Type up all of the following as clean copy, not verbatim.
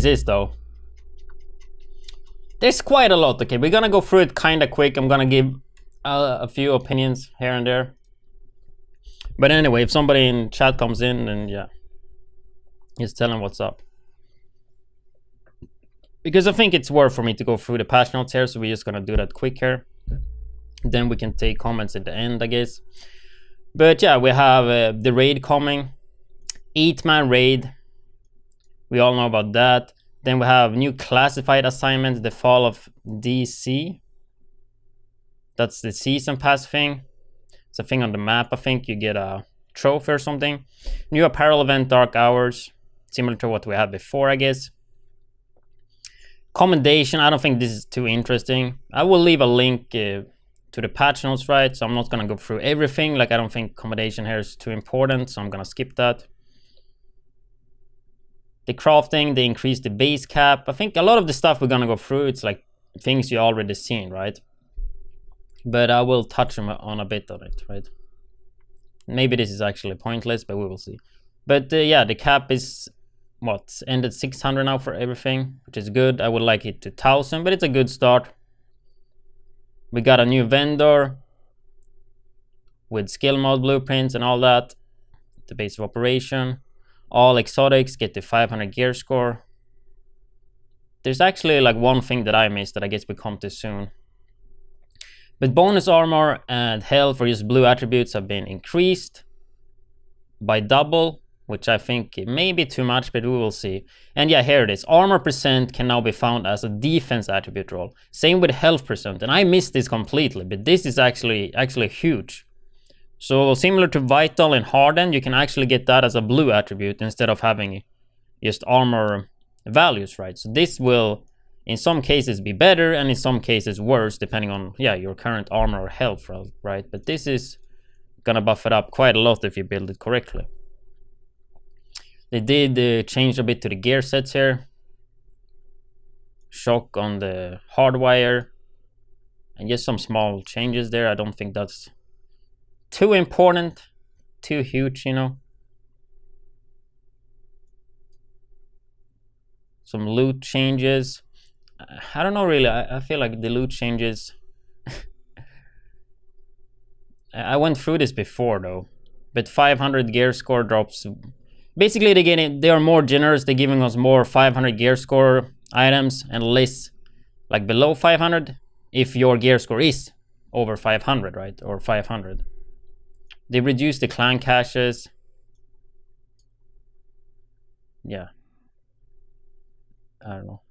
this is though. There's quite a lot. Okay, we're gonna go through it kind of quick. I'm gonna give a few opinions here and there. But anyway, if somebody in chat comes in, then yeah, just tell them what's up. Because I think it's worth for me to go through the patch notes here, so we're just gonna do that quick here. Then we can take comments at the end, I guess. But yeah, we have the raid coming. 8-man raid. We all know about that. Then we have new classified assignments, the fall of DC. That's the season pass thing. It's a thing on the map, I think. You get a trophy or something. New apparel event, Dark Hours. Similar to what we had before, I guess. Commendation, I don't think this is too interesting. I will leave a link to the patch notes, right? So I'm not gonna go through everything. Like, I don't think commendation here is too important, so I'm gonna skip that. The crafting, they increased the base cap. I think a lot of the stuff we're gonna go through, it's like things you already seen, right? But I will touch on a bit of it, right? Maybe this is actually pointless, but we will see. But yeah, the cap is what, ended 600 now for everything, which is good. I would like it to 1000, but it's a good start. We got a new vendor with skill mode blueprints and all that. The base of operation. All exotics get the 500 gear score. There's actually like one thing that I missed that I guess we come to soon. But bonus armor and health for just blue attributes have been increased by double, which I think may be too much, but we will see. And yeah, here it is. Armor percent can now be found as a defense attribute role. Same with health percent. And I missed this completely, but this is actually huge. So similar to Vital and Hardened, you can actually get that as a blue attribute instead of having just armor values, right? So this will, in some cases, be better and in some cases worse, depending on, yeah, your current armor or health, right? But this is gonna buff it up quite a lot if you build it correctly. They did change a bit to the gear sets here. Shock on the hardwire. And just some small changes there. I don't think that's too important, too huge, you know. Some loot changes. I don't know really. I feel like the loot changes. I went through this before though. But 500 gear score drops. Basically, they are more generous. They're giving us more 500 gear score items and less like below 500 if your gear score is over 500, right? Or 500. They reduced the clan caches. Yeah. I don't know.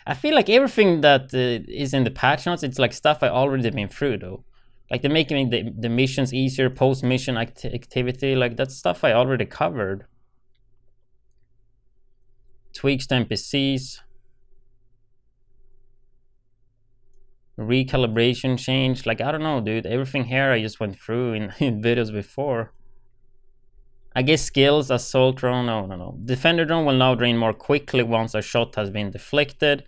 I feel like everything that is in the patch notes, it's like stuff I already been through though. Like they're making the missions easier, post-mission activity, like that's stuff I already covered. Tweaks to NPCs. Recalibration change, like I don't know dude, everything here I just went through in videos before. I guess skills, assault drone, no. Defender drone will now drain more quickly once a shot has been deflected.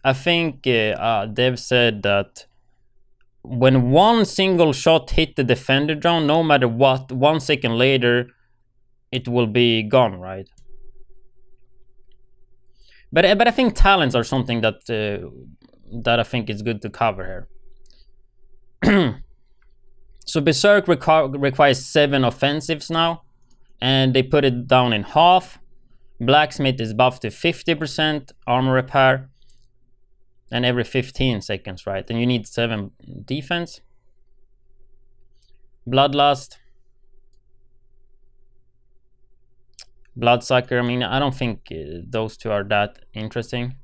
I think Dev said that when one single shot hit the defender drone, no matter what, 1 second later it will be gone, right? But I think talents are something that I think is good to cover here. So Berserk requires 7 offensives now, and they put it down in half. Blacksmith is buffed to 50% armor repair, and every 15 seconds, right? And you need 7 defense. Bloodlust. Bloodsucker, I mean, I don't think those two are that interesting,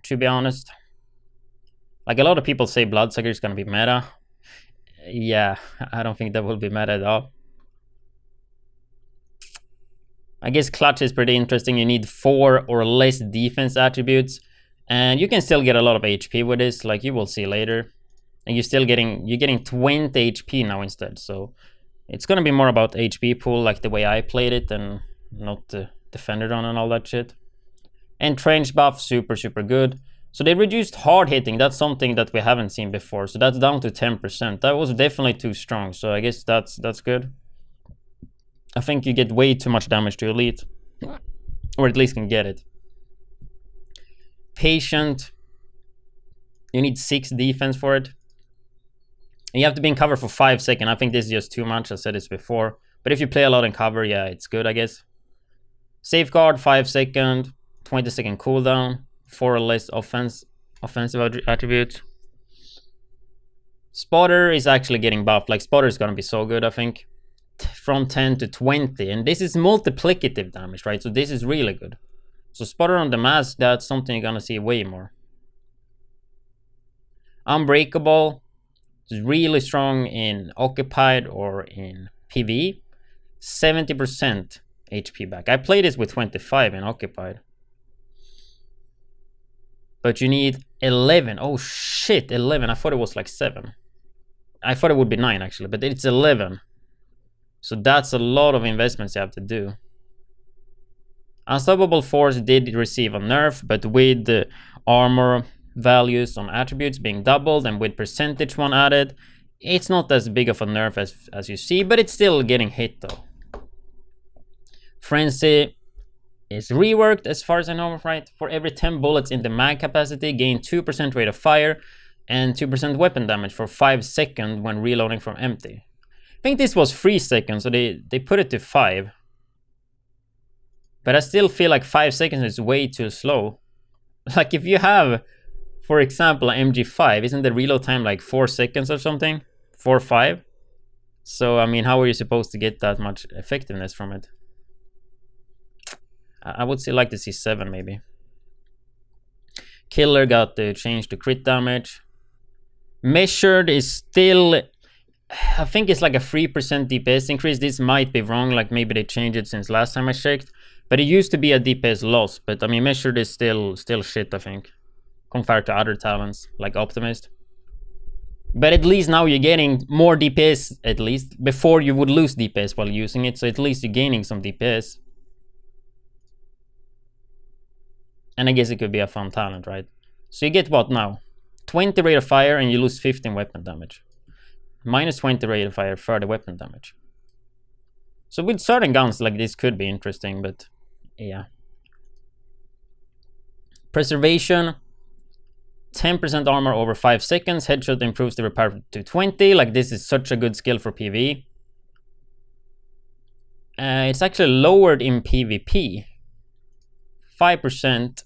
to be honest. Like a lot of people say Bloodsucker is gonna be meta. Yeah, I don't think that will be meta at all. I guess Clutch is pretty interesting. You need 4 or less defense attributes, and you can still get a lot of HP with this, like you will see later. And you're getting 20 HP now instead, so it's gonna be more about HP pool, like the way I played it, and not the defender drone and all that shit. And trench buff, super good. So they reduced hard hitting. That's something that we haven't seen before. So that's down to 10%. That was definitely too strong. So I guess that's good. I think you get way too much damage to elite. or at least can get it. Patient, you need 6 defense for it. And you have to be in cover for 5 seconds. I think this is just too much. I said this before. But if you play a lot in cover, yeah, it's good, I guess. Safeguard, 5 seconds, 20-second cooldown, 4 or less offensive attributes. Spotter is actually getting buffed. Like, Spotter is gonna be so good, I think. From 10 to 20. And this is multiplicative damage, right? So this is really good. So Spotter on the mask, that's something you're gonna see way more. Unbreakable is really strong in Occupied or in PvE. 70% HP back. I played this with 25 in Occupied. But you need 11. Oh shit, 11. I thought it was like 7. I thought it would be 9 actually, but it's 11. So that's a lot of investments you have to do. Unstoppable Force did receive a nerf, but with the armor values on attributes being doubled and with percentage one added, it's not as big of a nerf as you see, but it's still getting hit though. Frenzy is reworked as far as I know, right? For every 10 bullets in the mag capacity, gain 2% rate of fire and 2% weapon damage for 5 seconds when reloading from empty. I think this was 3 seconds, so they put it to 5. But I still feel like 5 seconds is way too slow. Like if you have, for example, an MG5, isn't the reload time like 4 seconds or something? 4 or 5? So, I mean, how are you supposed to get that much effectiveness from it? I would still like to see 7 maybe. Killer got the change to crit damage. Measured is still, I think it's like a 3% DPS increase. This might be wrong, like maybe they changed it since last time I checked. But it used to be a DPS loss. But I mean, measured is still shit, I think, compared to other talents like Optimist. But at least now you're getting more DPS, at least. Before you would lose DPS while using it, so at least you're gaining some DPS. And I guess it could be a fun talent, right? So you get what now? 20 rate of fire and you lose 15 weapon damage. Minus 20 rate of fire, 30 weapon damage. So with certain guns like this could be interesting, but yeah. Preservation, 10% armor over 5 seconds. Headshot improves the repair to 20. Like, this is such a good skill for PvE. It's actually lowered in PvP. 5%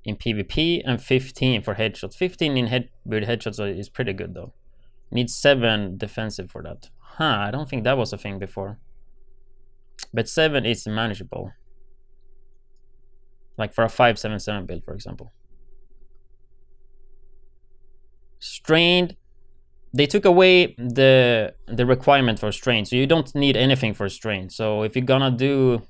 in PvP and 15 for headshots. 15 in with headshots is pretty good though. Needs 7 defensive for that. I don't think that was a thing before. But 7 is manageable. Like for a 577 build, for example. Strained. They took away the requirement for strain, so you don't need anything for strain. So if you're gonna do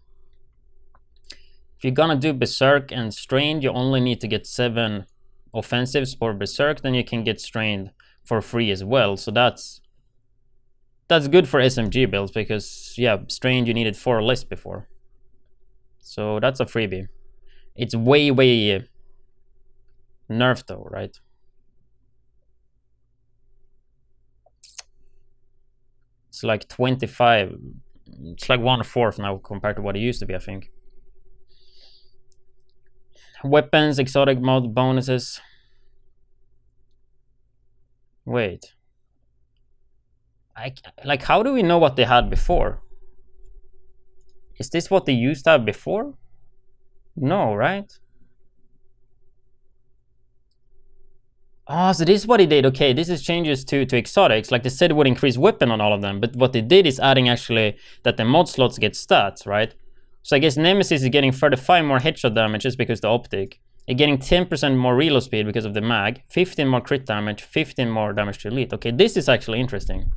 Berserk and Strained, you only need to get 7 offensives for Berserk, then you can get Strained for free as well. So that's good for SMG builds, because yeah, Strained you needed 4 or less before. So that's a freebie. It's way nerfed though, right? It's like 25. It's like 1/4 now compared to what it used to be, I think. Weapons, exotic mod bonuses. Wait. Like, how do we know what they had before? Is this what they used to have before? No, right? Oh, so this is what he did. Okay, this is changes to exotics. Like, they said it would increase weapon on all of them, but what they did is adding actually that the mod slots get stats, right? So I guess Nemesis is getting 35 more headshot damage just because of the optic. You're getting 10% more reload speed because of the mag, 15 more crit damage, 15 more damage to elite. Okay, this is actually interesting.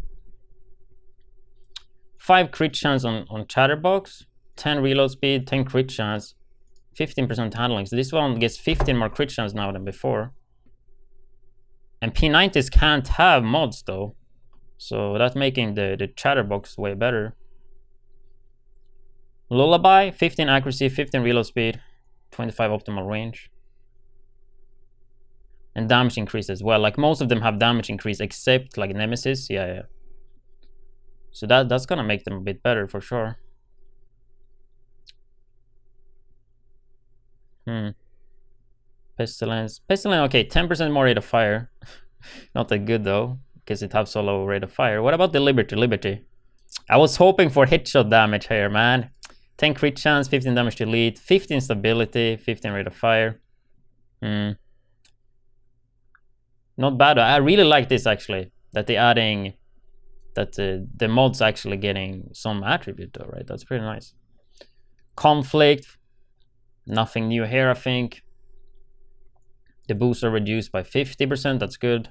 5 crit chance on Chatterbox, 10 reload speed, 10 crit chance, 15% handling. So this one gets 15 more crit chance now than before. And P90s can't have mods though, so that's making the Chatterbox way better. Lullaby, 15 accuracy, 15 reload speed, 25 optimal range. And damage increase as well. Like, most of them have damage increase except like Nemesis. Yeah. So that's gonna make them a bit better for sure. Pestilence. Pestilence, okay, 10% more rate of fire. Not that good though, because it has so low rate of fire. What about the Liberty? Liberty. I was hoping for hit-shot damage here, man. 10 crit chance, 15 damage to elite, 15 stability, 15 rate of fire. Not bad. I really like this actually, that they're adding, that the mod's actually getting some attribute though, right? That's pretty nice. Conflict, nothing new here, I think. The boosts are reduced by 50%, that's good.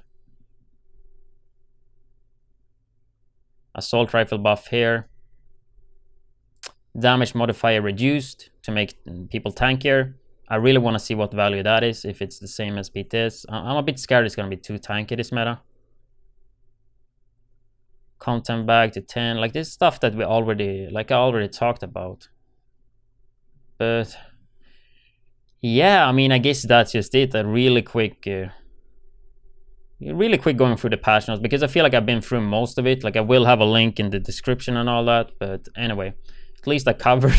Assault rifle buff here. Damage modifier reduced to make people tankier. I really want to see what value that is, if it's the same as BTS. I'm a bit scared it's going to be too tanky, this meta. Content bag to 10, like this stuff that we already, like I already talked about. But yeah, I mean, I guess that's just it. A really quick going through the patch notes, because I feel like I've been through most of it. Like I will have a link in the description and all that, but anyway, at least I covered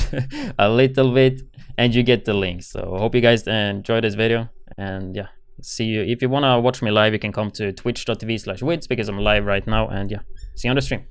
a little bit and you get the links. So I hope you guys enjoyed this video, and yeah, see you. If you want to watch me live, you can come to twitch.tv/widdz, because I'm live right now, and yeah, see you on the stream.